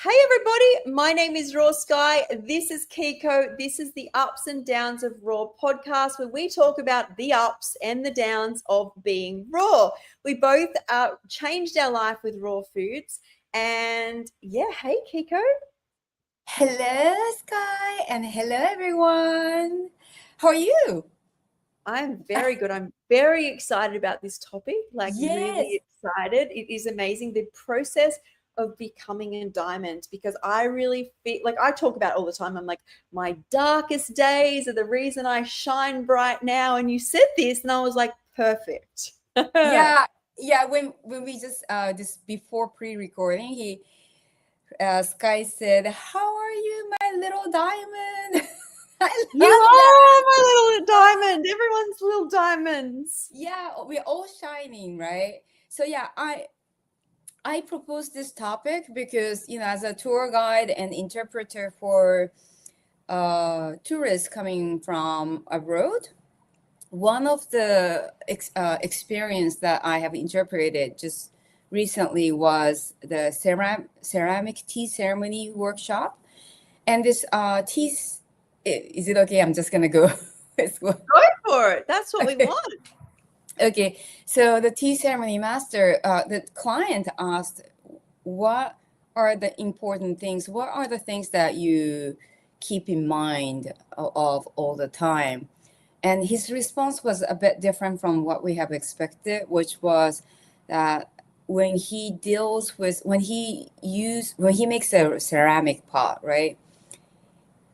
Hey everybody, my name is Raw Skye. This is Kiko. This is the Ups and Downs of Raw podcast where we talk about the ups and the downs of being raw. We both changed our life with raw foods. And yeah, hey Kiko. Hello, Skye, and hello, everyone. How are you? I'm very good. I'm very excited about this topic, like Yes. really excited. It is amazing the process of becoming a diamond because I really feel like I talk about all the time. I'm like, my darkest days are the reason I shine bright now. And you said this, and I was like, perfect. Yeah, yeah. When we just before pre-recording, he Skye said, "How are you, my little diamond?" I You love that. are my little diamond. Everyone's little diamonds. Yeah, we're all shining, right? So yeah, I proposed this topic because as a tour guide and interpreter for tourists coming from abroad. One of the experience that I have interpreted just recently was the ceramic tea ceremony workshop. And this is it okay? I'm just gonna go. Go for it. That's what we want. Okay, so the tea ceremony master, the client asked, "What are the important things? What are the things that you keep in mind of all the time?" And his response was a bit different from what we have expected, which was that when he makes a ceramic pot, right?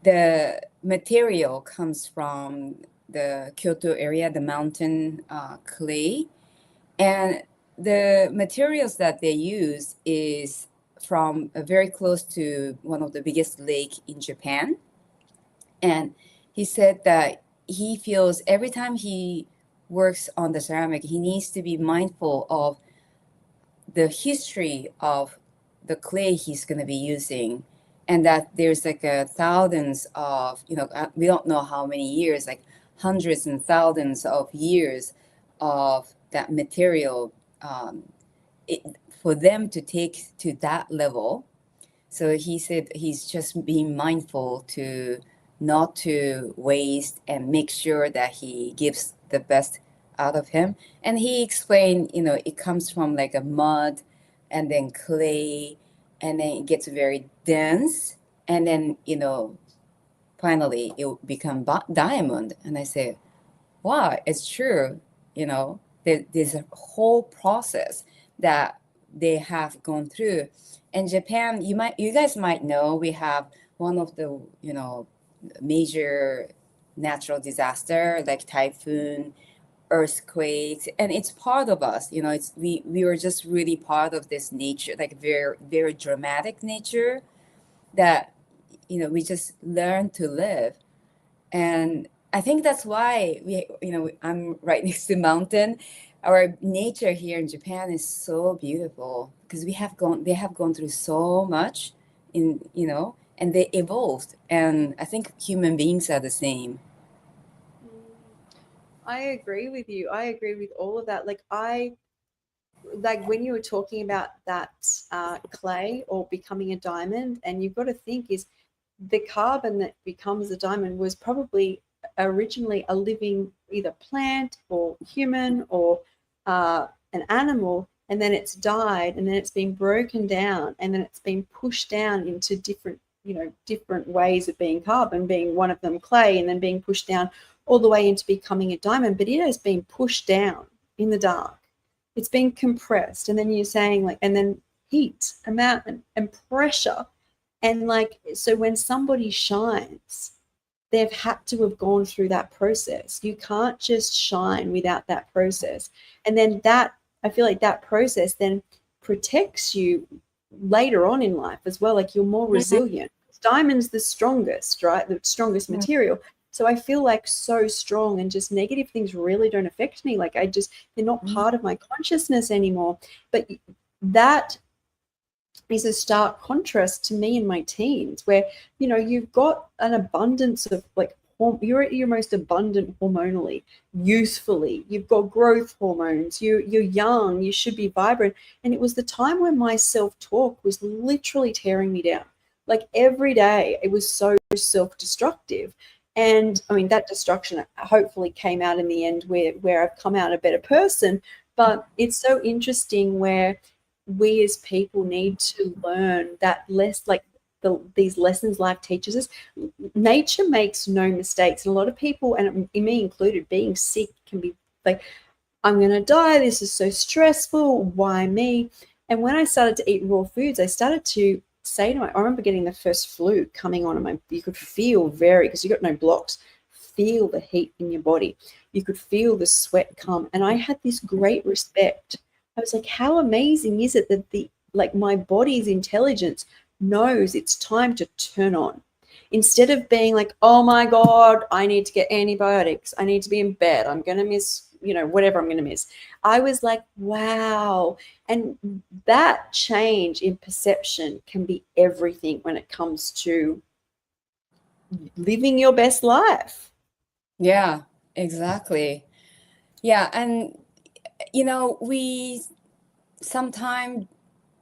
The material comes from the Kyoto area, the mountain clay, and the materials that they use is from very close to one of the biggest lake in Japan. And he said that he feels every time he works on the ceramic, he needs to be mindful of the history of the clay he's going to be using, and that there's like thousands of, we don't know how many years, like hundreds and thousands of years of that material, it, for them to take to that level. So he said he's just being mindful to not to waste and make sure that he gives the best out of him. And he explained, it comes from like a mud and then clay, and then it gets very dense, and then finally it will become diamond. And I say, wow, it's true. There's a whole process that they have gone through. In Japan, you guys might know, we have one of the major natural disaster like typhoon, earthquakes, and it's part of us. It's we were just really part of this nature, like very very dramatic nature that we just learn to live. And I think that's why I'm right next to mountain. Our nature here in Japan is so beautiful because they have gone through so much and they evolved. And I think human beings are the same. I agree with you. I agree with all of that. Like when you were talking about that clay or becoming a diamond, and you've got to think is the carbon that becomes a diamond was probably originally a living either plant or human or an animal, and then it's died, and then it's been broken down, and then it's been pushed down into different ways of being carbon, being one of them clay, and then being pushed down all the way into becoming a diamond. But it has been pushed down in the dark. It's been compressed, and then you're saying and then heat amount and pressure, and so when somebody shines, they've had to have gone through that process. You can't just shine without that process. And then I feel like that process then protects you later on in life as well. Like you're more resilient. Diamond's the strongest, right? The strongest material. So I feel like so strong, and just negative things really don't affect me. Like they're not part of my consciousness anymore. But that is a stark contrast to me in my teens, where you've got an abundance of like you're at your most abundant hormonally, youthfully. You've got growth hormones. You're young. You should be vibrant. And it was the time when my self-talk was literally tearing me down. Like every day, it was so self-destructive. And I mean, that destruction hopefully came out in the end where I've come out a better person. But it's so interesting where we as people need to learn that less like these lessons life teaches us. Nature makes no mistakes. And a lot of people, and me included, being sick can be like, I'm going to die. This is so stressful. Why me? And when I started to eat raw foods, I started to say to I remember getting the first flu coming on, and you could feel because you got no blocks, feel the heat in your body. You could feel the sweat come. And I had this great respect. I was like, how amazing is it that my body's intelligence knows it's time to turn on. Instead of being like, oh my God, I need to get antibiotics. I need to be in bed. I'm going to miss, whatever I'm going to miss. I was like, wow. And that change in perception can be everything when it comes to living your best life. Yeah, exactly. Yeah. And, we sometimes,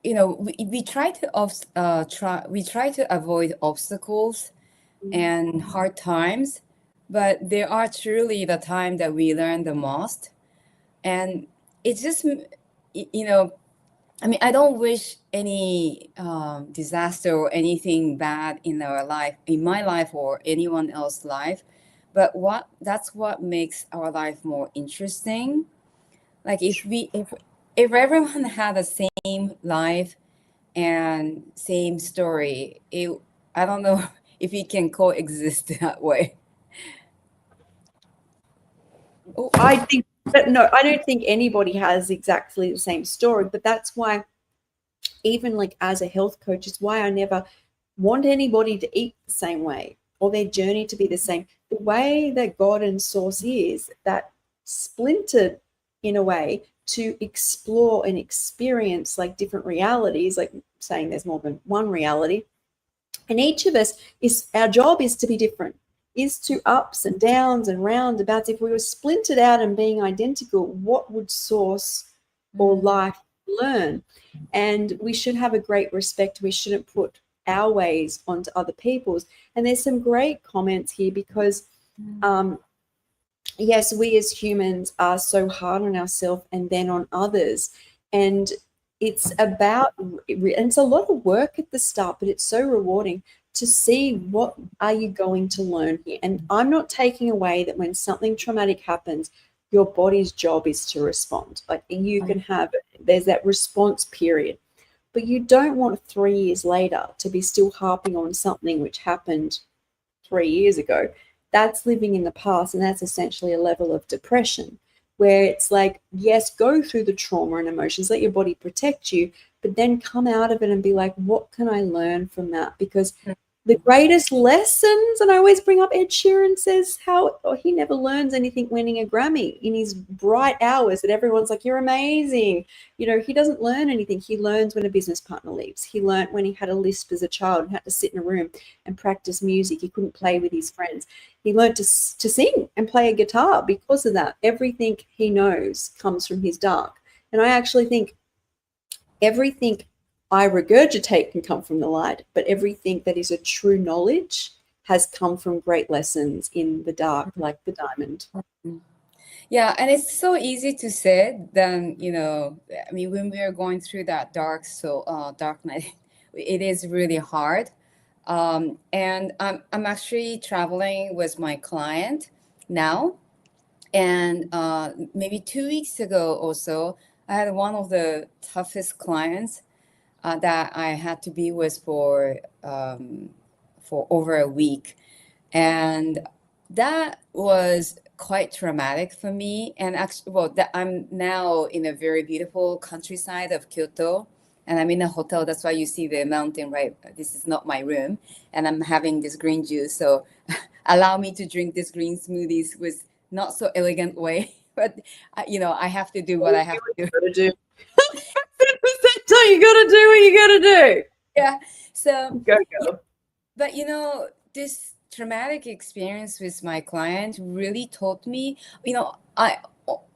we try to avoid obstacles and hard times, but there are truly the time that we learn the most. And it's just, I mean, I don't wish any disaster or anything bad in our life, in my life or anyone else's life. But that's what makes our life more interesting. Like if everyone had the same life and same story, I don't know if we can coexist that way. Oh, I think that no, I don't think anybody has exactly the same story, but that's why even like as a health coach, it's why I never want anybody to eat the same way or their journey to be the same. The way that God and Source is, that splintered in a way to explore and experience like different realities, like saying there's more than one reality. And each of us our job is to be different, is to ups and downs and roundabouts. If we were splintered out and being identical, what would Source or life learn? And we should have a great respect. We shouldn't put our ways onto other people's. And there's some great comments here because yes, we as humans are so hard on ourselves and then on others. And it's about, and it's a lot of work at the start, but it's so rewarding to see what are you going to learn here. And I'm not taking away that when something traumatic happens, your body's job is to respond. Like you can have, there's that response period, but you don't want 3 years later to be still harping on something which happened 3 years ago. That's living in the past, and that's essentially a level of depression where it's like, yes, go through the trauma and emotions, let your body protect you, but then come out of it and be like, what can I learn from that? Because the greatest lessons, and I always bring up Ed Sheeran says how he never learns anything winning a Grammy in his bright hours that everyone's like, you're amazing. He doesn't learn anything. He learns when a business partner leaves. He learned when he had a lisp as a child and had to sit in a room and practice music. He couldn't play with his friends. He learned to sing and play a guitar because of that. Everything he knows comes from his dark. And I actually think everything I regurgitate can come from the light, but everything that is a true knowledge has come from great lessons in the dark, like the diamond. Yeah, and it's so easy to say then, I mean, when we are going through that dark night, it is really hard. And I'm actually traveling with my client now. And maybe 2 weeks ago or so, I had one of the toughest clients that I had to be with for over a week, and that was quite traumatic for me. And actually, well, I'm now in a very beautiful countryside of Kyoto, and I'm in a hotel. That's why you see the mountain, right? This is not my room, and I'm having this green juice. So, allow me to drink this green smoothies with not so elegant way, but I have to do what I have to do. So you got to do what you got to do. Yeah. So, Go. but this traumatic experience with my client really taught me,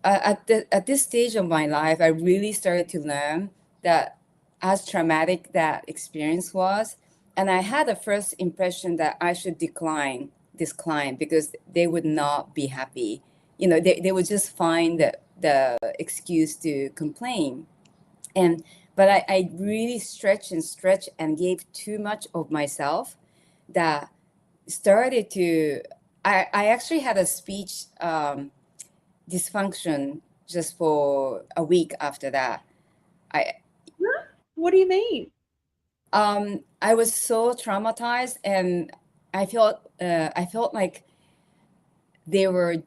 at this stage of my life, I really started to learn that as traumatic that experience was, and I had a first impression that I should decline this client because they would not be happy. They would just find the excuse to complain. But I really stretched and gave too much of myself that started to I actually had a speech dysfunction just for a week after that. I What do you mean? I was so traumatized, and I felt like they were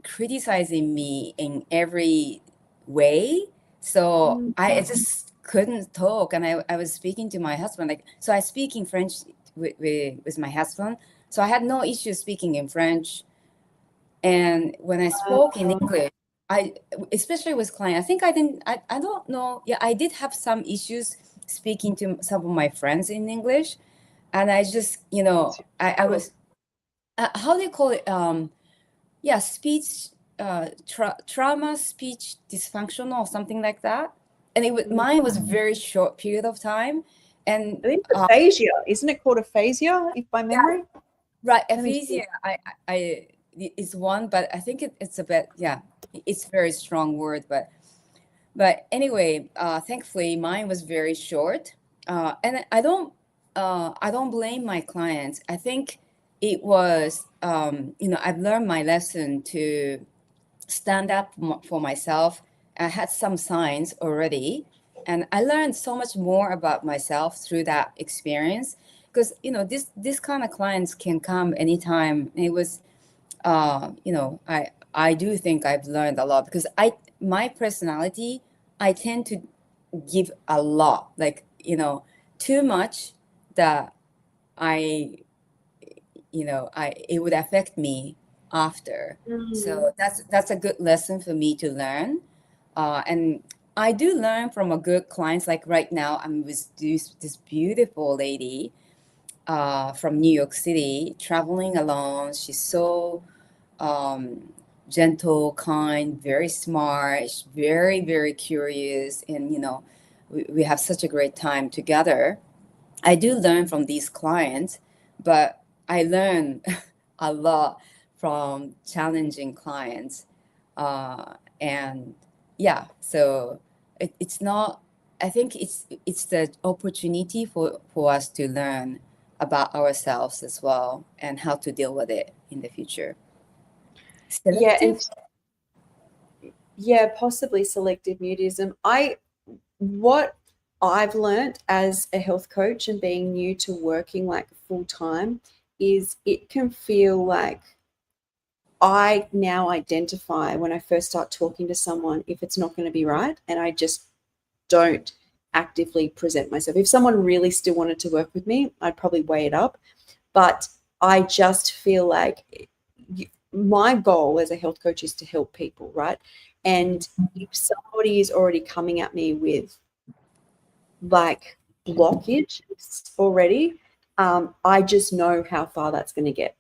criticizing me in every way. So Mm. I just couldn't talk, and I was speaking to my husband. Like, so I speak in French with my husband. So I had no issue speaking in French. And when I spoke in English, I, especially with clients, I think I don't know. Yeah, I did have some issues speaking to some of my friends in English. And I just, I was, how do you call it? Yeah, speech, trauma, speech dysfunction or something like that. And mine was a very short period of time. And I think aphasia, isn't it called aphasia, if by yeah, memory? right, Let me see. aphasia, I it's one, but I think it's a bit, yeah, it's a very strong word, but anyway, thankfully mine was very short, and I don't blame my clients. I think it was, I've learned my lesson to stand up for myself. I had some signs already, and I learned so much more about myself through that experience. Because this kind of clients can come anytime. It was, I do think I've learned a lot because my personality, I tend to give a lot, like too much that I it would affect me after. Mm. So that's a good lesson for me to learn. And I do learn from a good clients. Like right now, I'm with this beautiful lady from New York City, traveling alone. She's so gentle, kind, very smart, she's very, very curious, and we have such a great time together. I do learn from these clients, but I learn a lot from challenging clients. And yeah, so it's not, I think it's the opportunity for us to learn about ourselves as well and how to deal with it in the future. Yeah, Selective? and yeah, possibly selective mutism. What I've learned as a health coach and being new to working like full time is it can feel like I now identify when I first start talking to someone if it's not going to be right, and I just don't actively present myself. If someone really still wanted to work with me, I'd probably weigh it up. But I just feel like my goal as a health coach is to help people, right? And if somebody is already coming at me with like blockages already, I just know how far that's going to get.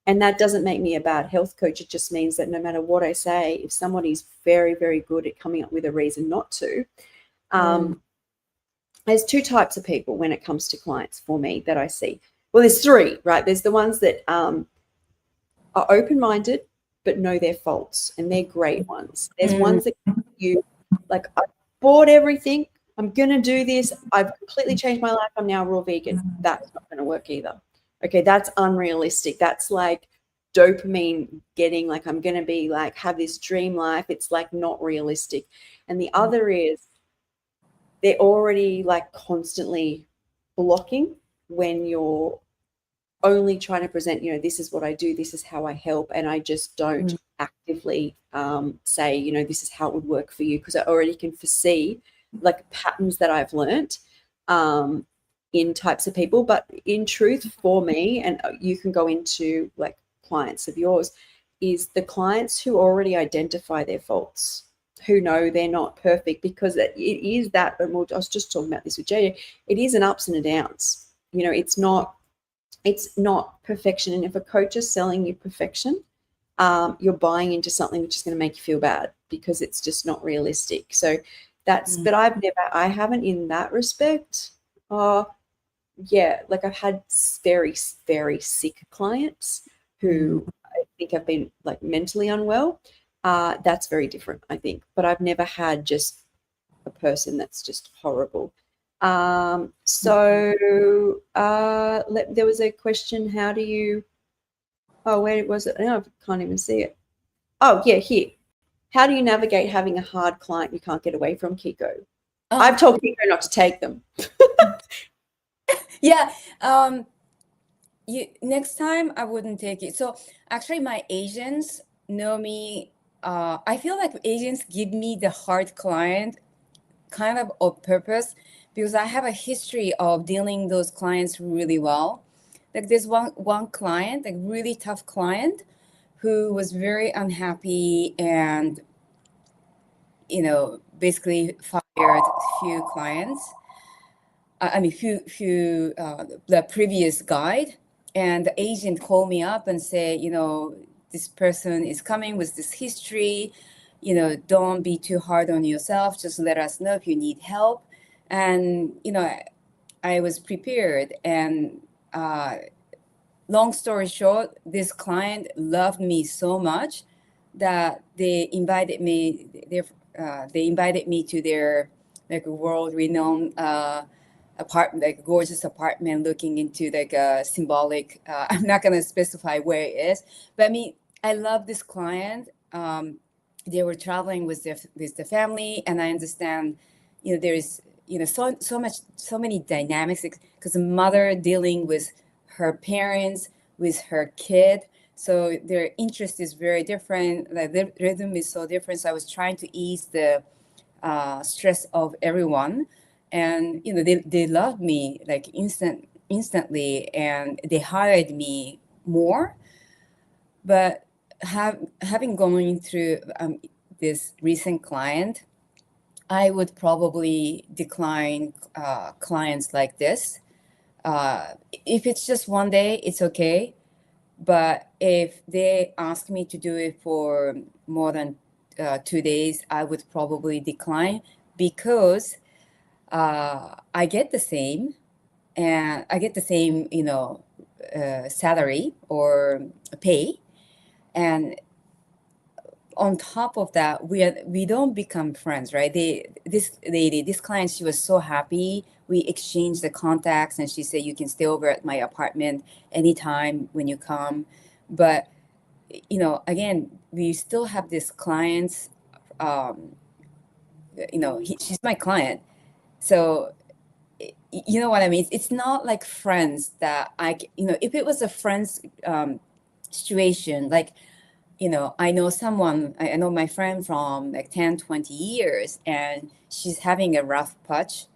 And that doesn't make me a bad health coach. It just means that no matter what I say, if somebody's very, very good at coming up with a reason not to, there's two types of people when it comes to clients for me that I see. Well, there's three, right? There's the ones that are open-minded but know their faults, and they're great ones. There's ones that you like, I bought everything. I'm going to do this. I've completely changed my life. I'm now raw vegan. That's not going to work either. Okay, that's unrealistic. That's like dopamine getting, like I'm going to be like have this dream life. It's like not realistic. And the other is they're already like constantly blocking when you're only trying to present, this is what I do, this is how I help, and I just don't actively say, this is how it would work for you, because I already can foresee like patterns that I've learnt in types of people. But in truth, for me, and you can go into like clients of yours, is the clients who already identify their faults, who know they're not perfect, because it is that, and I was just talking about this with Jay, it is an ups and a downs. It's not it's not perfection. And if a coach is selling you perfection, you're buying into something which is going to make you feel bad because it's just not realistic. So that's, but I haven't in that respect. Yeah, like I've had very, very sick clients who I think have been like mentally unwell. That's very different, I think. But I've never had just a person that's just horrible. There was a question, how do you, oh, where was it? I can't even see it. Oh, yeah, here. How do you navigate having a hard client you can't get away from, Kiko? I've told Kiko not to take them. Yeah. Next time I wouldn't take it. So actually my agents know me. I feel like agents give me the hard client kind of on purpose because I have a history of dealing those clients really well. Like there's one client, like really tough client who was very unhappy and basically fired a few clients. I mean, the previous guide, and the agent called me up and say, this person is coming with this history. Don't be too hard on yourself. Just let us know if you need help. And I was prepared. And long story short, this client loved me so much that they invited me. They invited me to their like world-renowned apartment, like gorgeous apartment looking into like a symbolic. I'm not gonna specify where it is, but I mean, I love this client. They were traveling with the family, and I understand, there's so many dynamics because the mother dealing with her parents, with her kid. So their interest is very different. Like the rhythm is so different. So I was trying to ease the stress of everyone, and they loved me like instantly, and they hired me more. But having going through this recent client, I would probably decline clients like this. If it's just one day, it's okay. But if they ask me to do it for more than 2 days, I would probably decline because I get the same, and I get the same, salary or pay, and on top of that, we don't become friends, right? This lady, this client, she was so happy. We exchanged the contacts, and she said, "You can stay over at my apartment anytime when you come." But again, we still have this clients. She's my client, so you know what I mean. It's not like friends that if it was a friends situation, like I know someone, I know my friend from like 10, 20 years, and she's having a rough patch,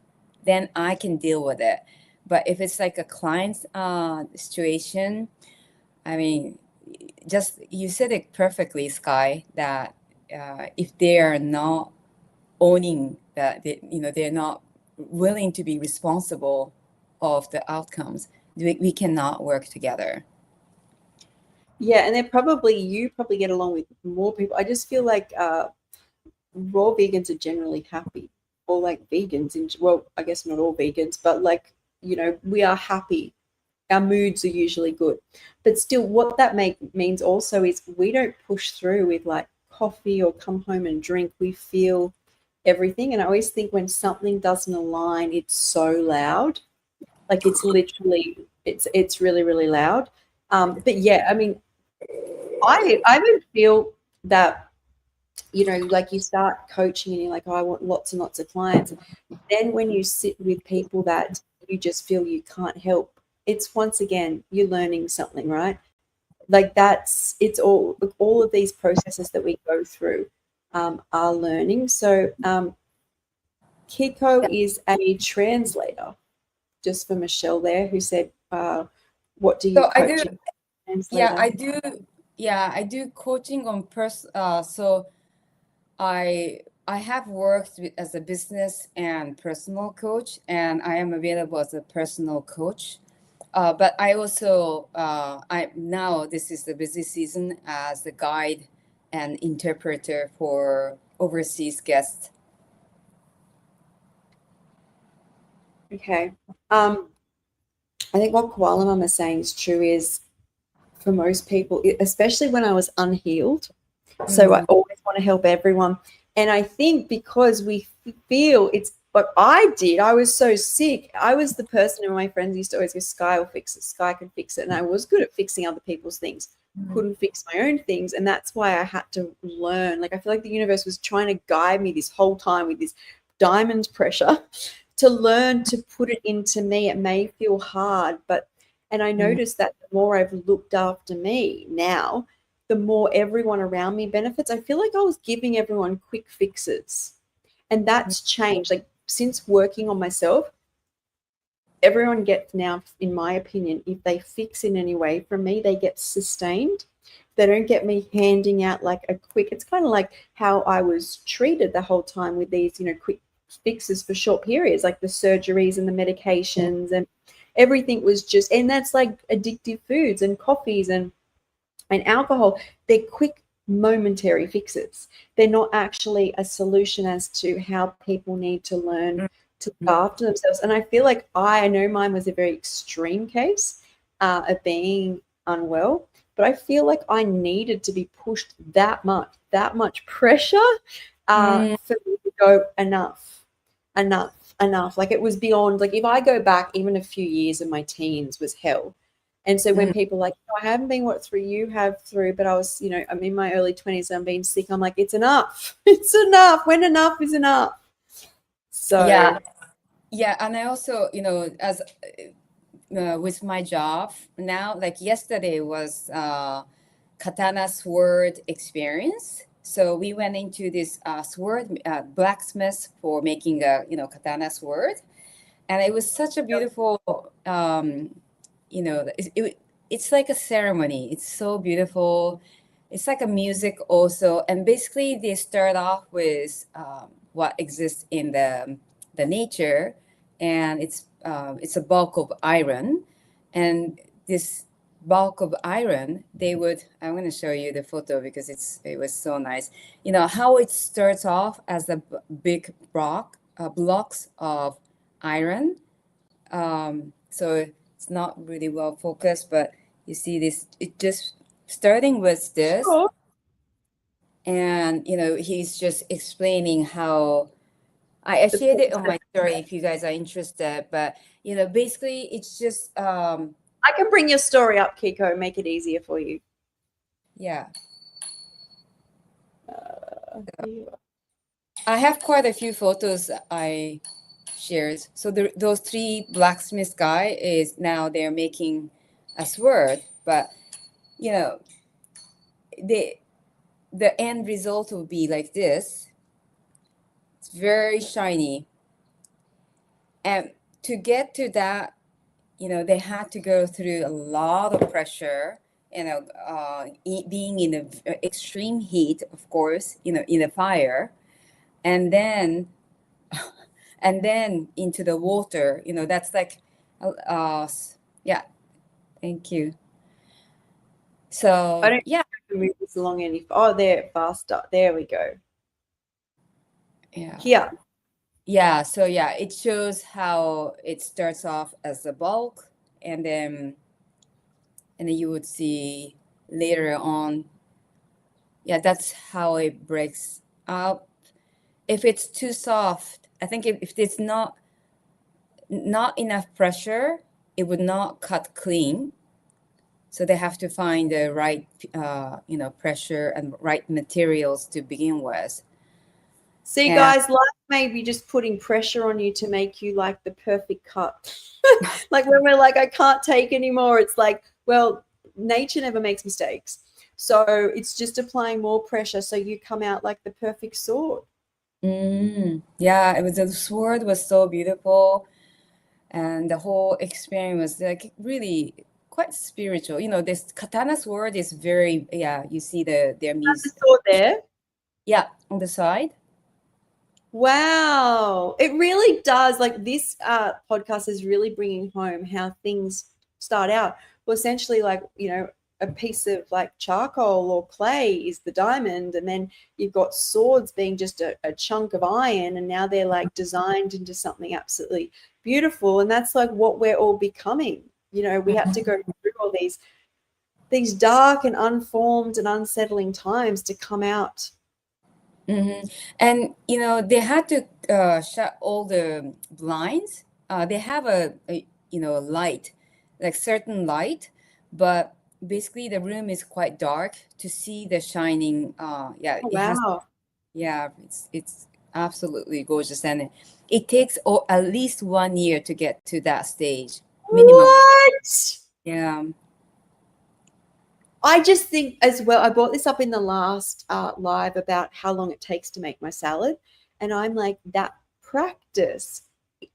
then I can deal with it. But if it's like a client situation, I mean, just you said it perfectly, Skye, that if they are not owning that, they're not willing to be responsible of the outcomes, we cannot work together. Yeah, and you probably get along with more people. I just feel like raw vegans are generally happy, or like vegans well, I guess not all vegans, but like, we are happy. Our moods are usually good. But still, what that means also is we don't push through with like coffee or come home and drink. We feel everything. And I always think when something doesn't align, it's so loud. Like it's literally, it's really, really loud. But yeah, I mean, I would feel that, like you start coaching and you're like, oh, I want lots and lots of clients. Then when you sit with people that you just feel you can't help, it's once again, you're learning something, right? Like it's all of these processes that we go through are learning. So Kiko is a translator, just for Michelle there, who said, what do you So I coach? do, yeah, I do coaching on so I have worked as a business and personal coach, and I am available as a personal coach. But I also, I now this is the busy season as the guide and interpreter for overseas guests. Okay. I think what Koala Mum is saying is true is for most people, especially when I was unhealed. So I Mm-hmm. always want to help everyone. And I think because we feel it's what I did, I was so sick. I was the person who my friends used to always go, Skye will fix it. Skye can fix it. And I was good at fixing other people's things, couldn't fix my own things. And that's why I had to learn. Like, I feel like the universe was trying to guide me this whole time with this diamond pressure to learn to put it into me. It may feel hard, but, and I noticed that the more I've looked after me now, the more everyone around me benefits. I feel like I was giving everyone quick fixes. And that's changed. Like, since working on myself, everyone gets now, in my opinion, if they fix in any way from me, they get sustained. They don't get me handing out like a quick, it's kind of like how I was treated the whole time with these, quick fixes for short periods, like the surgeries and the medications and everything was just, and that's like addictive foods and coffees and alcohol. They're quick momentary fixes. They're not actually a solution as to how people need to learn to look after themselves. And I feel like I know mine was a very extreme case of being unwell, but I feel like I needed to be pushed that much pressure Mm-hmm. for me to go enough. Like, it was beyond, like, if I go back even a few years of my teens was hell. And so when people are like, I haven't been what through you have through, but I was, I'm in my early 20s, I'm being sick. I'm like, it's enough. It's enough. When enough is enough. Yeah, So yeah, and I also, as with my job now, like yesterday was katana sword experience. So we went into this sword blacksmith for making a katana sword, and it was such a beautiful it's like a ceremony. It's so beautiful. It's like a music also, and basically they start off with what exists in the nature, and it's a bulk of iron, and this bulk of iron they would, I'm going to show you the photo because it was so nice. How it starts off as a big blocks of iron. So it's not really well focused, but you see this, it just starting with this, sure. and he's just explaining how I The shared it on my story if you guys are interested, but basically it's just I can bring your story up, Kiko, make it easier for you. yeah. Here I have quite a few photos I shared. So those three blacksmith guy is now they're making a sword, but you know the the end result will be like this. It's very shiny, and to get to that, they had to go through a lot of pressure. Being in the extreme heat, of course, in the fire, and then into the water. That's like, yeah. Thank you. I So don't yeah, move this along any. Oh, there, faster. There we go. yeah, Here. yeah. So yeah, it shows how it starts off as a bulk, and then you would see later on. Yeah, that's how it breaks up. If it's too soft, I think if it's not enough pressure, it would not cut clean. So they have to find the right, pressure and right materials to begin with. See, And guys, life may be just putting pressure on you to make you like the perfect cut. Like, when we're like, I can't take anymore, it's like, well, nature never makes mistakes. So it's just applying more pressure so you come out like the perfect sword. yeah, the sword was so beautiful, and the whole experience was like really quite spiritual. This katana sword is very, yeah. You see their That's the music, sword there. yeah, on the side. Wow. It really does. Like, this podcast is really bringing home how things start out? Well, essentially, like, a piece of like charcoal or clay is the diamond, and then you've got swords being just a chunk of iron, and now they're like designed into something absolutely beautiful. And that's like what we're all becoming. We have to go through all these dark and unformed and unsettling times to come out. And they had to shut all the blinds. They have a light, like certain light, but basically the room is quite dark to see the shining. Yeah, Oh, it has. wow. Yeah, it's absolutely gorgeous, and it takes at least 1 year to get to that stage minimum. What? Yeah. I just think as well, I brought this up in the last live about how long it takes to make my salad. And I'm like, that practice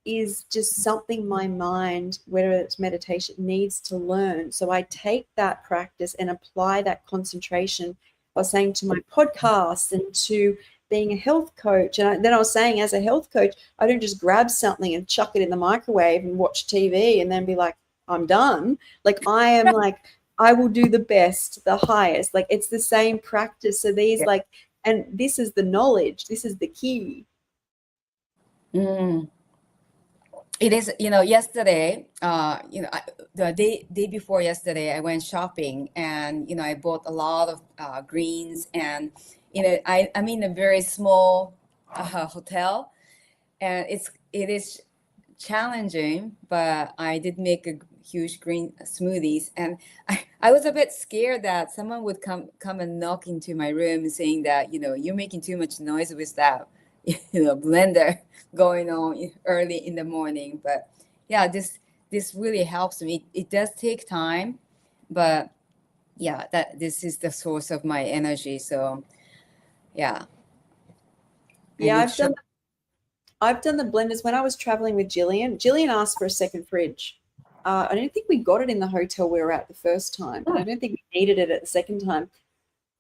is just something my mind, whether it's meditation, needs to learn. So I take that practice and apply that concentration. I was saying to my podcast and to being a health coach. And then I was saying, as a health coach, I don't just grab something and chuck it in the microwave and watch TV and then be like, I'm done. Like, I am like, I will do the best, the highest. Like, it's the same practice. So these Yeah. like, and this is the knowledge. This is the key. Mm. It is, yesterday, the day before yesterday, I went shopping, and, I bought a lot of greens, and, I'm in a very small hotel, and it is challenging, but I did make a huge green smoothies, and I was a bit scared that someone would come and knock into my room saying that, you're making too much noise with that, blender going on early in the morning. But yeah, this really helps me. It does take time, but yeah, that this is the source of my energy. So yeah, Yeah, and it I've done the blenders when I was traveling with Jillian. Jillian asked for a second fridge. I don't think we got it in the hotel we were at the first time, and I don't think we needed it at the second time.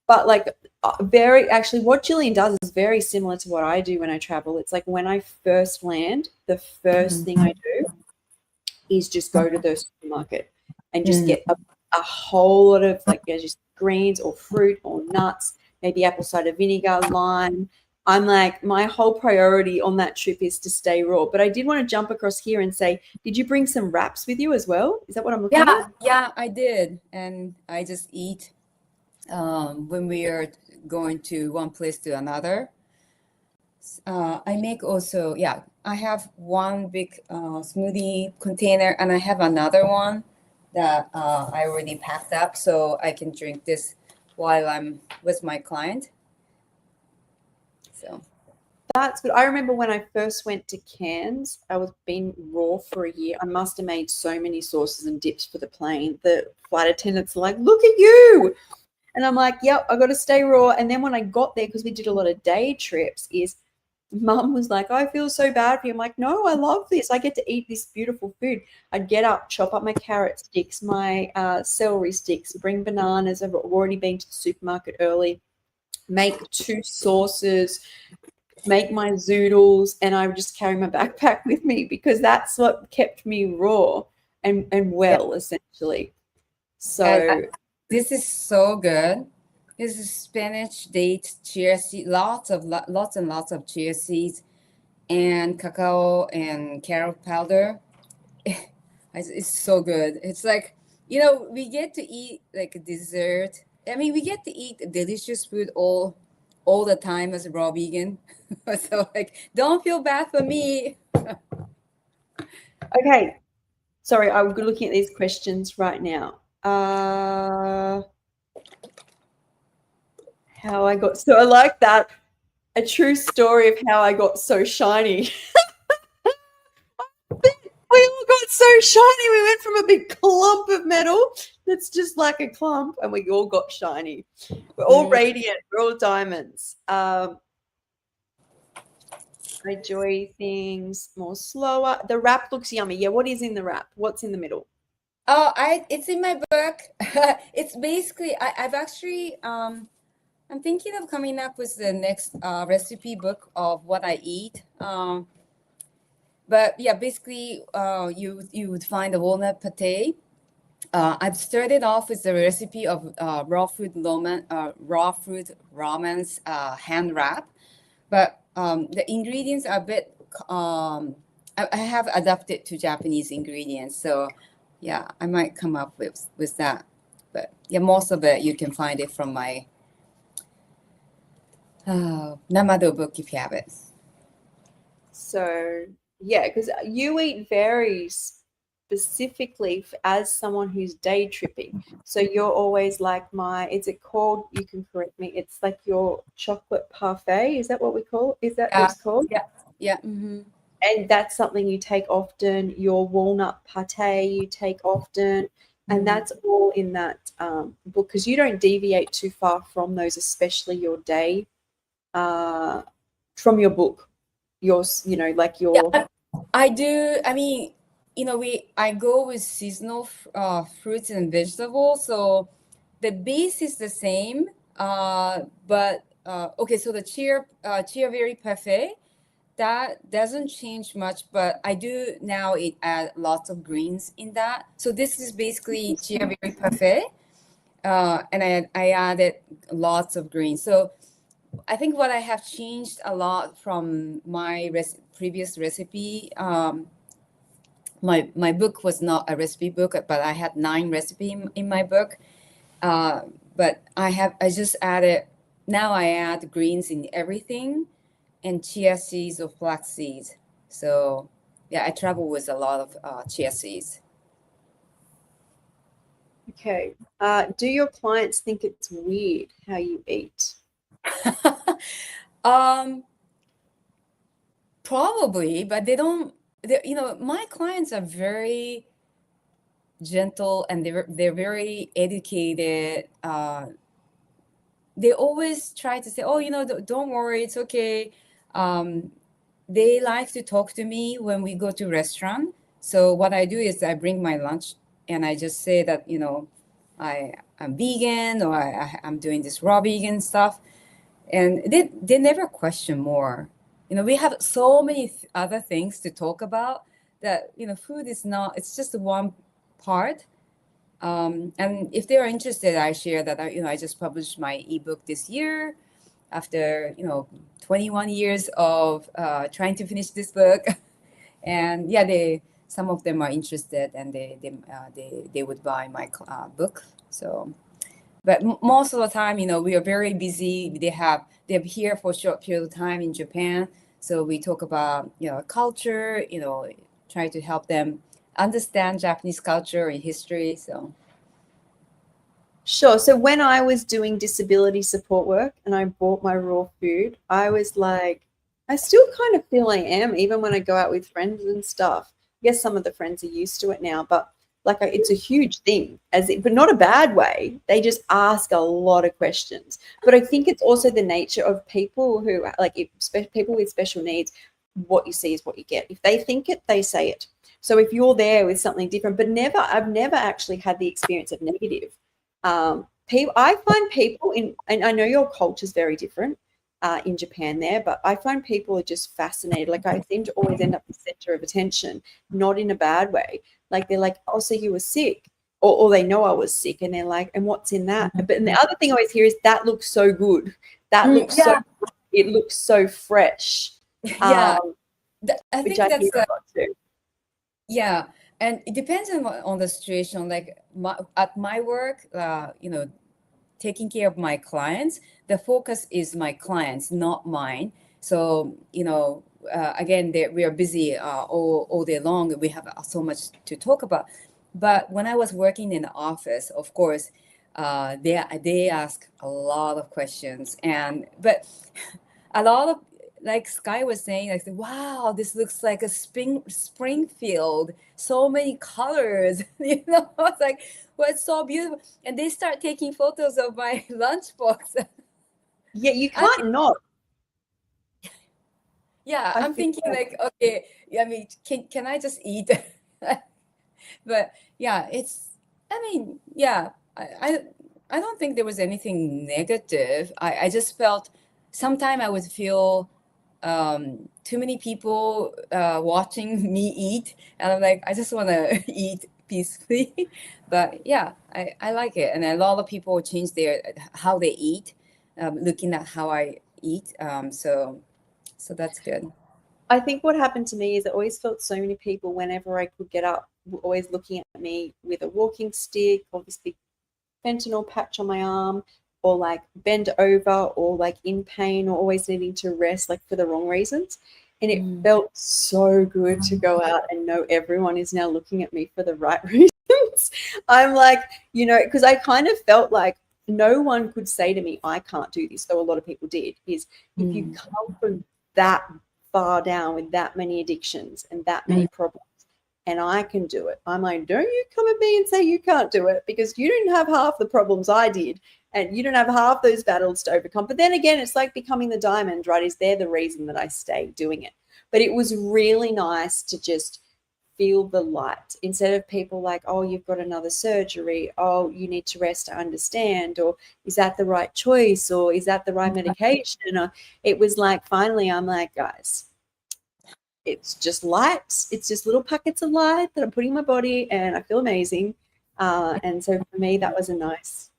But like, actually, what Jillian does is very similar to what I do when I travel. It's like when I first land, the first thing I do is just go to the supermarket and just get a whole lot of like, just greens or fruit or nuts, maybe apple cider vinegar, lime. I'm like, my whole priority on that trip is to stay raw. But I did want to jump across here and say, did you bring some wraps with you as well? Is that what I'm looking at? yeah, I did, and I just eat when we are going to one place to another. I make also, yeah, I have one big smoothie container, and I have another one that I already packed up, so I can drink this while I'm with my client. So That's good. I remember when I first went to Cairns, I was been raw for a year. I must have made so many sauces and dips for the plane. The flight attendants are like, look at you. And I'm like, yep, I got to stay raw. And then when I got there, because we did a lot of day trips, is mum was like, I feel so bad for you. I'm like, no, I love this. I get to eat this beautiful food. I'd get up, chop up my carrot sticks, my celery sticks, bring bananas. I've already been to the supermarket early, make 2 sauces, make my zoodles, and I would just carry my backpack with me because that's what kept me raw and yeah, well, essentially. and So this is so good. This is spinach, dates, chia seed, lots and lots of chia seeds, and cacao and carrot powder. It's so good. It's like, we get to eat like a dessert. I mean, we get to eat delicious food all the time as a raw vegan. So like, don't feel bad for me. okay, sorry, I'm looking at these questions right now. How I got so, I like that. A true story of how I got so shiny. We all got so shiny. We went from a big clump of metal that's just like a clump, and we all got shiny. We're all radiant. We're all diamonds. I enjoy things more slower. The wrap looks yummy. Yeah, what is in the wrap? What's in the middle? Oh, it's in my book. It's basically I've actually I'm thinking of coming up with the next recipe book of what I eat. But yeah, basically, you would find a walnut pate, I've started off with the recipe of raw fruit ramen's hand wrap, but the ingredients are a bit. I have adapted to Japanese ingredients, so yeah, I might come up with that. But yeah, most of it you can find it from my Namado book if you have it. So yeah, because you eat very specifically as someone who's day tripping. So you're always like is it called, you can correct me, it's like your chocolate parfait. Is that what we call? Is that what it's called? Yeah, yeah. Mm-hmm. And that's something you take often. Your walnut pate you take often. And that's all in that book, because you don't deviate too far from those, especially your day from your book. Yours, like your. Yeah, I do. I mean, I go with seasonal fruits and vegetables, so the base is the same. But okay, so the chia berry parfait that doesn't change much, but I do now add lots of greens in that. So this is basically chia berry parfait, and I added lots of greens. So I think what I have changed a lot from my previous recipe. My book was not a recipe book, but I had 9 recipes in my book. But I just added, now I add greens in everything, and chia seeds or flax seeds. So yeah, I travel with a lot of chia seeds. Okay. Do your clients think it's weird how you eat? Probably, but they don't. My clients are very gentle, and they're very educated. They always try to say, "Oh, don't worry, it's okay." They like to talk to me when we go to restaurant. So what I do is I bring my lunch, and I just say that I'm vegan, or I'm doing this raw vegan stuff, and they never question more. We have so many other things to talk about that food is not. It's just one part. And if they are interested, I share that I just published my ebook this year after 21 years of trying to finish this book. And yeah, some of them are interested, and they would buy my book. So, but most of the time, we are very busy. They're here for a short period of time in Japan, so we talk about culture, try to help them understand Japanese culture and history. So Sure. So when I was doing disability support work and I bought my raw food, I was like, I still kind of feel I am, even when I go out with friends and stuff. I guess some of the friends are used to it now, but like it's a huge thing, but not a bad way. They just ask a lot of questions. But I think it's also the nature of people who people with special needs. What you see is what you get. If they think it, they say it. So if you're there with something different, but I've never actually had the experience of negative. I find people and I know your culture is very different in Japan there, but I find people are just fascinated. Like I seem to always end up the center of attention, not in a bad way. Like they're like, oh, so you were sick, or they know I was sick, and they're like, and what's in that? But and the other thing I always hear is that looks so good. That looks yeah. it looks so fresh. Yeah, I Which think I that's hear a lot too. yeah, and it depends on the situation. Like at my work, taking care of my clients, the focus is my clients, not mine. So again, we are busy all day long. We have so much to talk about. But when I was working in the office, of course, they ask a lot of questions, but a lot of, like Skye was saying, like, wow, this looks like a Springfield, so many colors. It's like, well, it's so beautiful. And they start taking photos of my lunchbox. Yeah, you can't not. Yeah, I I'm feel thinking like, okay, I mean, can I just eat? But yeah, I mean, yeah, I don't think there was anything negative. I just felt sometime I would feel too many people watching me eat, and I'm like, I just want to eat peacefully. But yeah, I like it. And a lot of people change their how they eat, looking at how I eat. So that's good. I think what happened to me is I always felt so many people, whenever I could get up, were always looking at me with a walking stick or this big fentanyl patch on my arm, or like bend over, or like in pain, or always needing to rest, like for the wrong reasons. And it Mm. felt so good to go out and know everyone is now looking at me for the right reasons. I'm like, because I kind of felt like no one could say to me, I can't do this, though a lot of people did, is if you Mm. come from that far down with that many addictions and that Mm. many problems, and I can do it. I'm like, don't you come at me and say you can't do it, because you didn't have half the problems I did, and you don't have half those battles to overcome. But then again, it's like becoming the diamond, right? Is there the reason that I stay doing it? But it was really nice to just feel the light, instead of people like, oh, you've got another surgery, oh, you need to rest to understand, or is that the right choice, or is that the right medication? Or it was like, finally, I'm like, guys, it's just light. It's just little packets of light that I'm putting in my body, and I feel amazing. And so for me, that was a nice.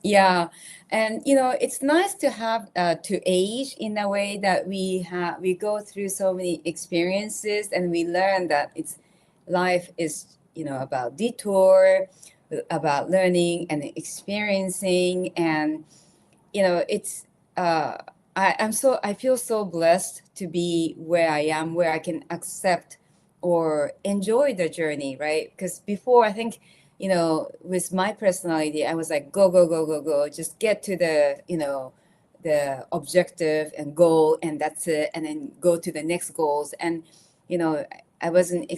Yeah, and it's nice to have to age in a way that we go through so many experiences and we learn that it's life is about detour, about learning and experiencing, and it's I feel so blessed to be where I am, where I can accept or enjoy the journey, right? Because before, I think, with my personality, I was like, go, go, go, go, go, just get to the objective and goal, and that's it, and then go to the next goals. And, I wasn't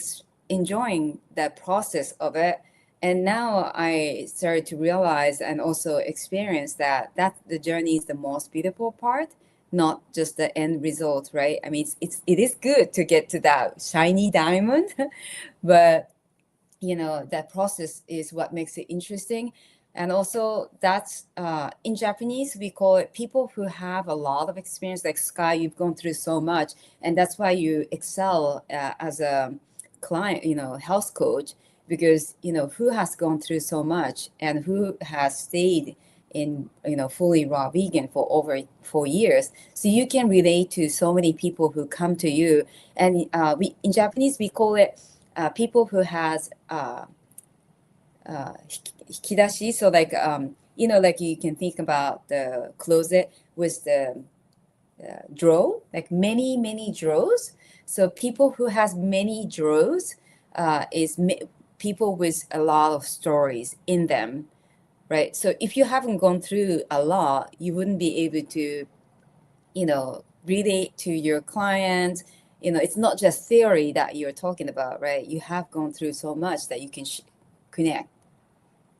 enjoying that process of it. And now I started to realize and also experience that the journey is the most beautiful part, not just the end result, right? I mean, it is good to get to that shiny diamond, but that process is what makes it interesting. And also, that's in Japanese we call it people who have a lot of experience, like Skye. You've gone through so much, and that's why you excel as a client, health coach, because who has gone through so much and who has stayed in fully raw vegan for over 4 years, so you can relate to so many people who come to you. And we in Japanese we call it people who has hikidashi. So like like you can think about the closet with the drawer, like many drawers. So people who has many drawers people with a lot of stories in them, right? So if you haven't gone through a lot, you wouldn't be able to relate to your clients. It's not just theory that you're talking about, right? You have gone through so much that you can connect.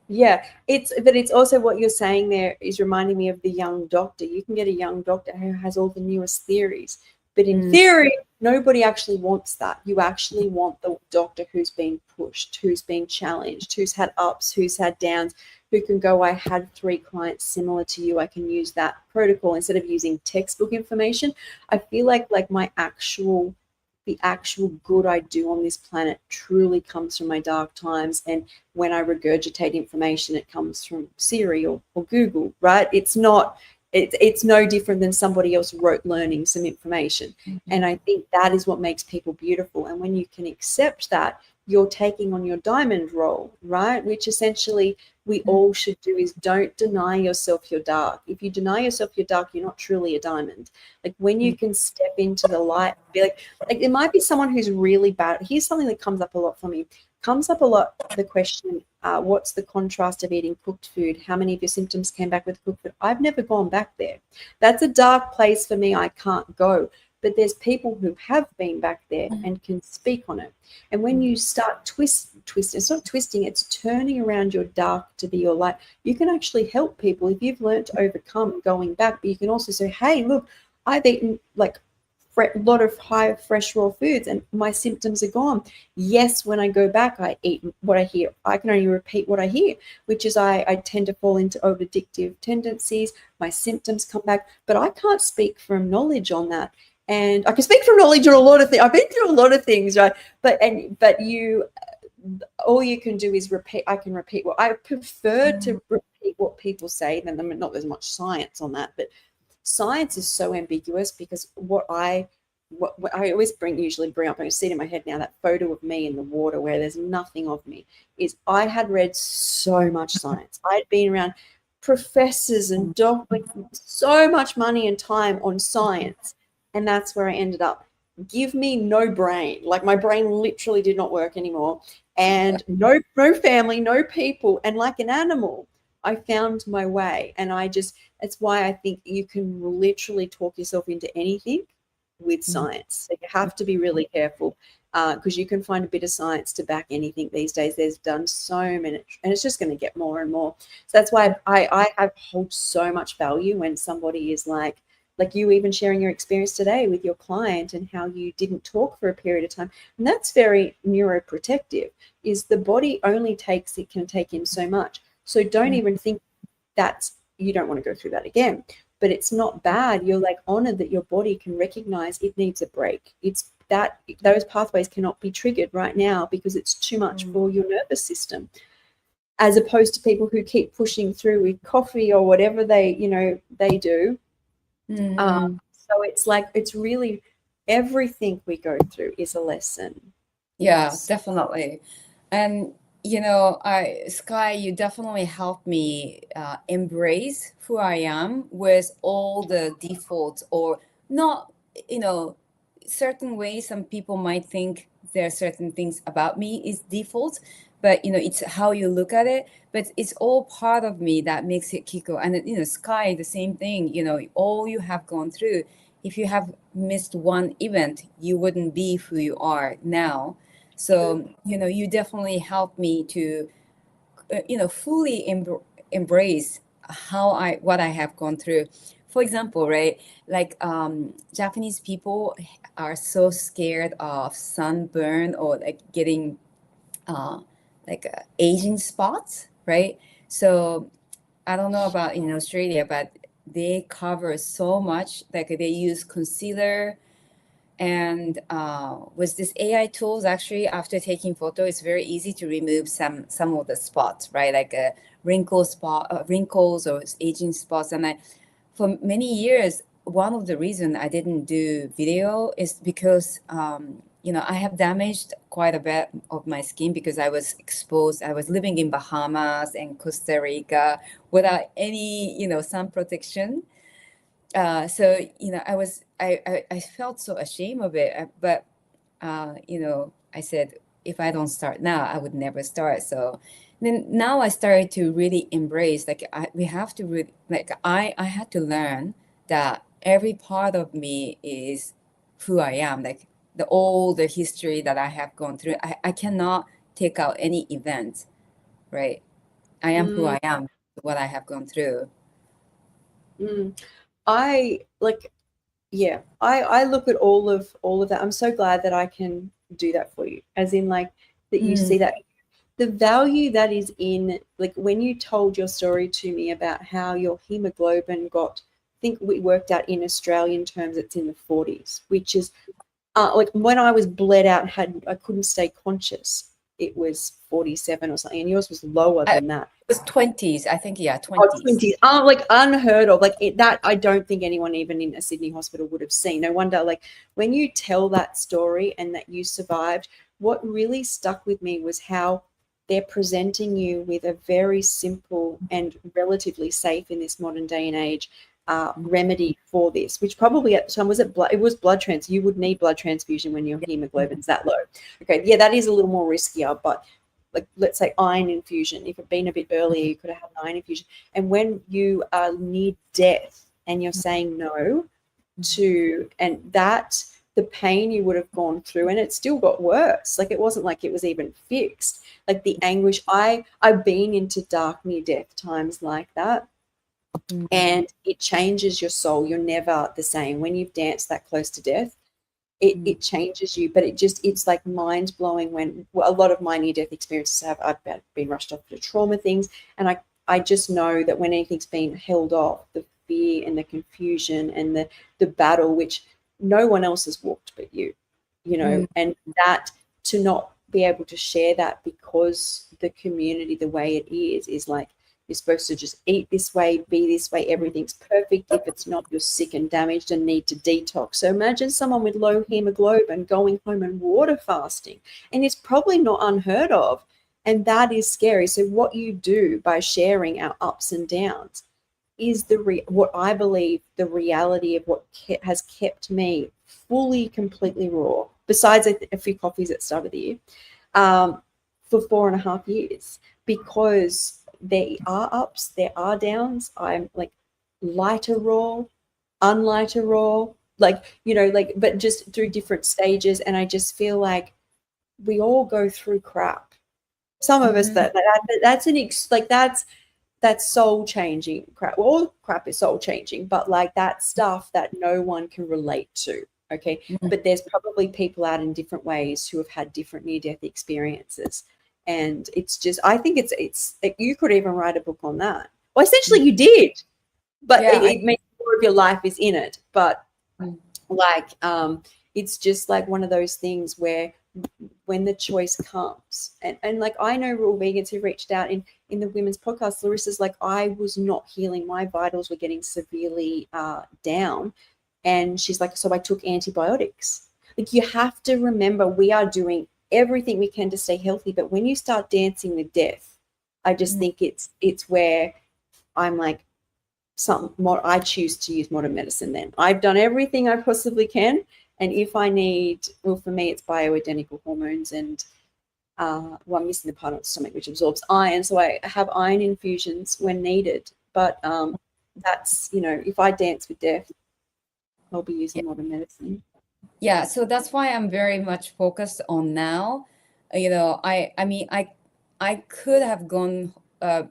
Yeah, but it's also what you're saying there is reminding me of the young doctor. You can get a young doctor who has all the newest theories, but in Mm. theory, nobody actually wants that. You actually want the doctor who's been pushed, who's been challenged, who's had ups, who's had downs, who can go, I had 3 clients similar to you, I can use that protocol instead of using textbook information. I feel like the actual good I do on this planet truly comes from my dark times. And when I regurgitate information, it comes from Siri or Google, right? It's no different than somebody else wrote learning some information. And I think that is what makes people beautiful. And when you can accept that, you're taking on your diamond role, right? Which essentially we all should do, is don't deny yourself your dark. If you deny yourself your dark, you're not truly a diamond. Like when you can step into the light, be like it might be someone who's really bad. Here's something that comes up a lot for me. Comes up a lot, the question, what's the contrast of eating cooked food? How many of your symptoms came back with cooked food? I've never gone back there. That's a dark place for me. I can't go. But there's people who have been back there and can speak on it. And when you start twisting, it's not twisting, it's turning around your dark to be your light. You can actually help people if you've learned to overcome going back. But you can also say, hey, look, I've eaten like a lot of high fresh raw foods and my symptoms are gone. Yes, when I go back, I eat what I hear. I can only repeat what I hear, which is I tend to fall into over addictive tendencies. My symptoms come back, but I can't speak from knowledge on that. And I can speak from knowledge on a lot of things. I've been through a lot of things, right? But you all you can do is repeat. I can repeat what I prefer to repeat what people say. Then, I mean, not there's much science on that, but science is so ambiguous because what I always usually bring up, and I see it in my head now, that photo of me in the water where there's nothing of me, is I had read so much science. I'd been around professors and doctors, so much money and time on science, and that's where I ended up. Give me no brain. Like, my brain literally did not work anymore, and no family, no people, and like an animal, I found my way. And it's why I think you can literally talk yourself into anything with science. So you have to be really careful, because you can find a bit of science to back anything these days. There's done so many, and it's just going to get more and more. So that's why I hold so much value when somebody is like you, even sharing your experience today with your client and how you didn't talk for a period of time. And that's very neuroprotective, is the body only can take in so much. So don't even think you don't want to go through that again. But it's not bad. You're like honored that your body can recognize it needs a break. It's that those pathways cannot be triggered right now because it's too much for your nervous system, as opposed to people who keep pushing through with coffee or whatever they do. So it's like, it's really, everything we go through is a lesson. Yeah, definitely. And Skye, you definitely helped me embrace who I am with all the defaults, or not, certain ways. Some people might think there are certain things about me is default, but it's how you look at it. But it's all part of me that makes it Kiko. And Skye, the same thing. All you have gone through. If you have missed one event, you wouldn't be who you are now. So, you definitely helped me to, fully embrace what I have gone through. For example, right, like Japanese people are so scared of sunburn or like getting aging spots, right? So I don't know about in Australia, but they cover so much. Like they use concealer, and with this AI tools, actually, after taking photo, it's very easy to remove some of the spots, right? Like a wrinkles or aging spots. And for many years, one of the reasons I didn't do video is because I have damaged quite a bit of my skin because I was exposed. I was living in Bahamas and Costa Rica without any sun protection. So I felt so ashamed of it, but I said, if I don't start now, I would never start. So then now I started to really embrace, like we have to really, like I had to learn that every part of me is who I am, like all the history that I have gone through. I cannot take out any event, right? I am who I am, what I have gone through. I like, yeah, I look at all of that. I'm so glad that I can do that for you, as in like that you see that the value that is in, like when you told your story to me about how your hemoglobin got, I think we worked out in Australian terms it's in the 40s, which is like when I was bled out and I couldn't stay conscious, it was 47 or something, and yours was lower than that. It was 20s, I think. Yeah, 20s. Oh, 20s. Oh, like unheard of. Like that, I don't think anyone even in a Sydney hospital would have seen. No wonder, like when you tell that story and that you survived, what really stuck with me was how they're presenting you with a very simple and relatively safe in this modern day and age remedy for this, which probably at the time it was blood trans. You would need blood transfusion when your hemoglobin's that low. Okay, yeah, that is a little more riskier, but like let's say iron infusion, if it had been a bit earlier, you could have had an iron infusion. And when you are near death and you're saying no to, and that the pain you would have gone through, and it still got worse. Like it wasn't like it was even fixed. Like the anguish, I've been into dark near death times like that. And it changes your soul. You're never the same. When you've danced that close to death, it changes you, but it's like mind blowing when a lot of my near death experiences I've been rushed off to trauma things. And I just know that when anything's been held off, the fear and the confusion and the battle, which no one else has walked but you, and that to not be able to share that, because the community, the way it is like, you're supposed to just eat this way, be this way, everything's perfect. If it's not, you're sick and damaged and need to detox. So imagine someone with low hemoglobin going home and water fasting, and it's probably not unheard of. And that is scary. So what you do by sharing our ups and downs is what I believe the reality of what has kept me fully, completely raw, besides a few coffees at the start of the year, for 4.5 years, because there are ups, there are downs. I'm like lighter raw, unlighter raw, like, like, but just through different stages. And I just feel like we all go through crap. Some of us that's soul changing crap. All crap is soul changing, but like that stuff that no one can relate to. Okay. But there's probably people out in different ways who have had different near-death experiences. And it's just, I think it's you could even write a book on that. Well, essentially you did, but it makes more of your life is in it. But like, it's just like one of those things where when the choice comes, and like, I know real vegans who reached out in the women's podcast. Larissa's like, I was not healing. My vitals were getting severely down. And she's like, so I took antibiotics. Like, you have to remember, we are doing everything we can to stay healthy. But when you start dancing with death, I just think it's where I'm like, I choose to use modern medicine then. I've done everything I possibly can. And if I need, well, for me, it's bioidentical hormones, and I'm missing the part of the stomach which absorbs iron. So I have iron infusions when needed. But that's, if I dance with death, I'll be using modern medicine. Yeah, so that's why I'm very much focused on now. I mean, I could have gone. I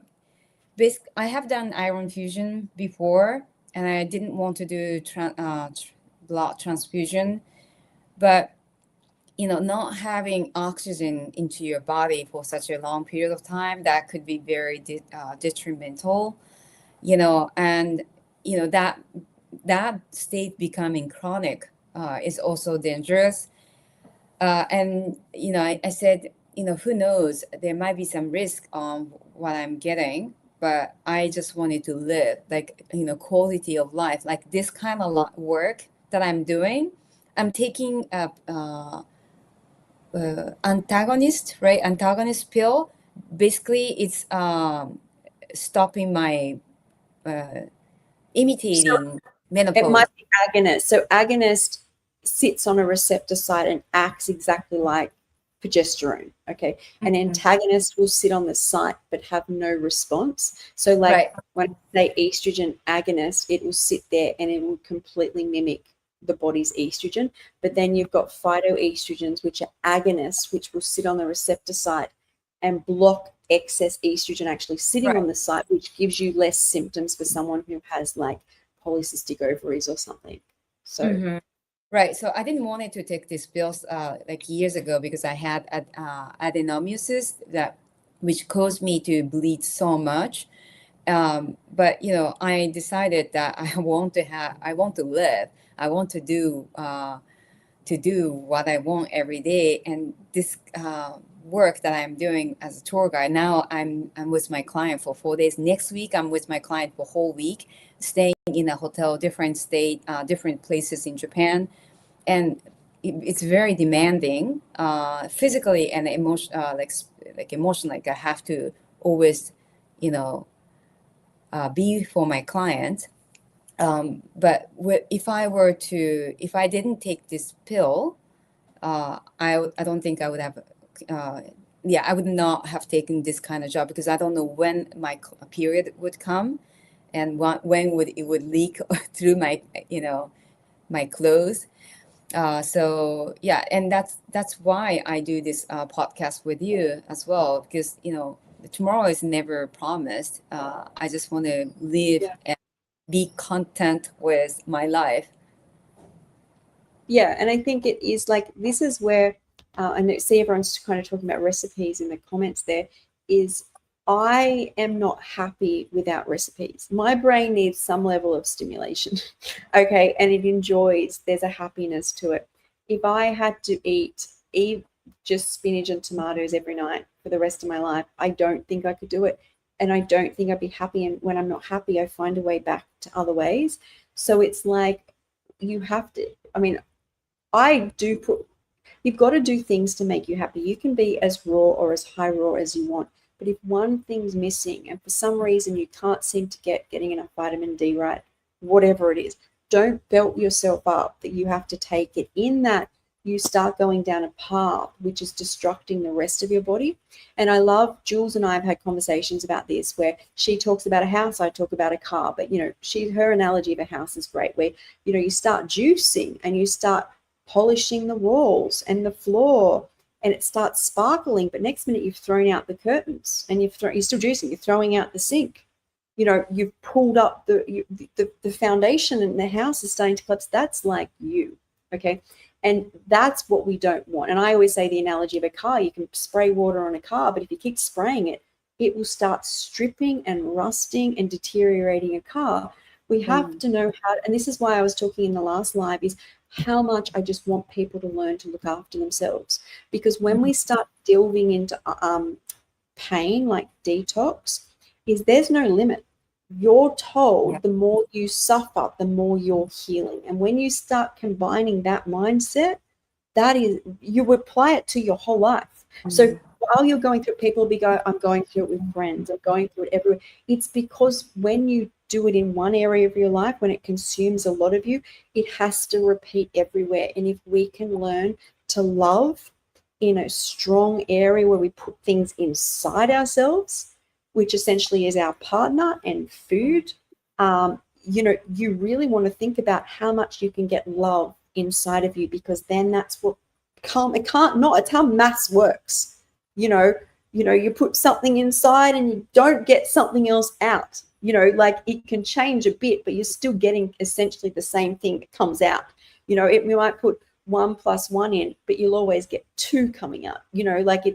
have done iron fusion before, and I didn't want to do blood transfusion, but not having oxygen into your body for such a long period of time, that could be very detrimental. And that state becoming chronic is also dangerous. And I said, who knows? There might be some risk on what I'm getting, but I just wanted to live, like, quality of life, like this kind of work that I'm doing. I'm taking antagonist, right? Antagonist pill. Basically, it's stopping my imitating menopause. It might be agonist. So agonist sits on a receptor site and acts exactly like progesterone. Okay. An antagonist will sit on the site but have no response. So like when I say estrogen agonist, it will sit there and it will completely mimic the body's estrogen. But then you've got phytoestrogens, which are agonists, which will sit on the receptor site and block excess estrogen actually sitting on the site, which gives you less symptoms for someone who has like polycystic ovaries or something. So right. So I didn't want to take these pills like years ago because I had adenomyosis which caused me to bleed so much. But I decided that I want to live. I want to do what I want every day. And this work that I'm doing as a tour guide, now I'm with my client for 4 days. Next week I'm with my client for a whole week, staying in a hotel, different state, different places in Japan. And it's very demanding physically and like emotion. Like I have to always be for my client. But if I didn't take this pill, I don't think I would have I would not have taken this kind of job, because I don't know when my period would come and when it would leak through my my clothes. So yeah, and that's why I do this podcast with you as well, because tomorrow is never promised. I just want to live and be content with my life. Yeah, and I think it is like, this is where I see everyone's kind of talking about recipes in the comments. There is, I am not happy without recipes. My brain needs some level of stimulation, okay, and it enjoys. There's a happiness to it. If I had to eat just spinach and tomatoes every night for the rest of my life. I don't think I could do it. And I don't think I'd be happy. And when I'm not happy, I find a way back to other ways. So it's like you have to, I mean, I do put, you've got to do things to make you happy. You can be as raw or as high raw as you want. But if one thing's missing and for some reason you can't seem to getting enough vitamin D right, whatever it is, don't belt yourself up that you have to take it. In that, you start going down a path which is destructing the rest of your body. And I love, Jules and I have had conversations about this where she talks about a house, I talk about a car, but her analogy of a house is great, where you start juicing and you start polishing the walls and the floor and it starts sparkling, but next minute you've thrown out the curtains and you're still juicing, you're throwing out the sink. You've pulled up the foundation and the house is starting to collapse. That's like you, okay? And that's what we don't want. And I always say the analogy of a car, you can spray water on a car, but if you keep spraying it, it will start stripping and rusting and deteriorating a car. We have to know how, and this is why I was talking in the last live, is how much I just want people to learn to look after themselves. Because when we start delving into pain, like detox, there's no limit. You're told the more you suffer, the more you're healing. And when you start combining that mindset, that is, you apply it to your whole life. So while you're going through it, people will be going, I'm going through it with friends, I'm going through it everywhere. It's because when you do it in one area of your life, when it consumes a lot of you, it has to repeat everywhere. And if we can learn to love in a strong area where we put things inside ourselves, which essentially is our partner and food, you really want to think about how much you can get love inside of you, because then that's what it's how maths works. You put something inside and you don't get something else out. Like it can change a bit, but you're still getting essentially the same thing that comes out. We might put 1 + 1 in, but you'll always get 2 coming out. Like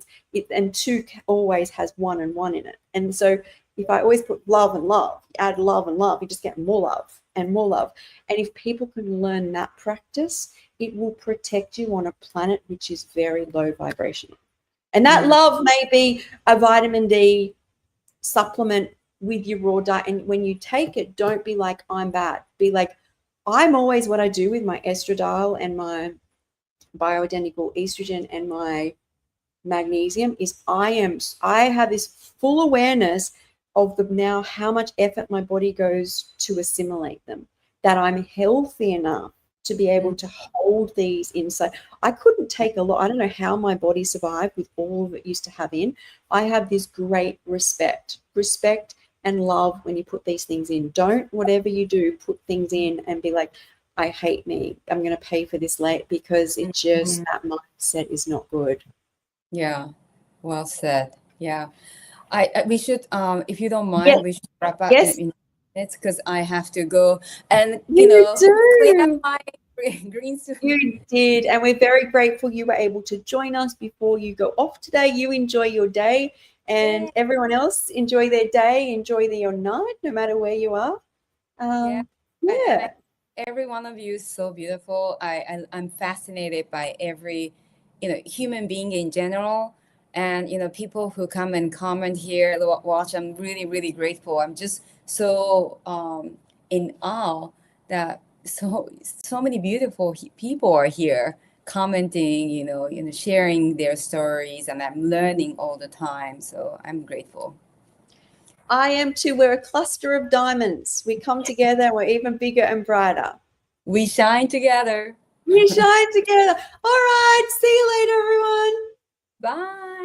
and 2 always has 1 and 1 in it. And so if I always put love and love, add love and love, you just get more love and more love. And if people can learn that practice, it will protect you on a planet which is very low vibrational. And that love may be a vitamin D supplement with your raw diet. And when you take it, don't be like, I'm bad. Be like, I'm always, what I do with my estradiol and my bioidentical estrogen and my magnesium is I have this full awareness of now how much effort my body goes to assimilate them, that I'm healthy enough to be able to hold these inside. I couldn't take a lot. I don't know how my body survived with all of it used to have in. I have this great respect and love when you put these things in. Don't, whatever you do, put things in and be like, I hate me, I'm going to pay for this late, because it just, that mindset is not good. Yeah, well said. Yeah. We should, if you don't mind, we should wrap up in minutes, because I have to go and clean up my green suit. You did, and we're very grateful you were able to join us before you go off today. You enjoy your day, and everyone else enjoy their day, enjoy your night, no matter where you are. Every one of you is so beautiful. I'm fascinated by every human being in general. And, people who come and comment here, watch, I'm really, really grateful. I'm just so in awe that so many beautiful people are here commenting, sharing their stories, and I'm learning all the time. So I'm grateful. I am too. We're a cluster of diamonds. We come together and we're even bigger and brighter. We shine together. We shine together. All right. See you later, everyone. Bye.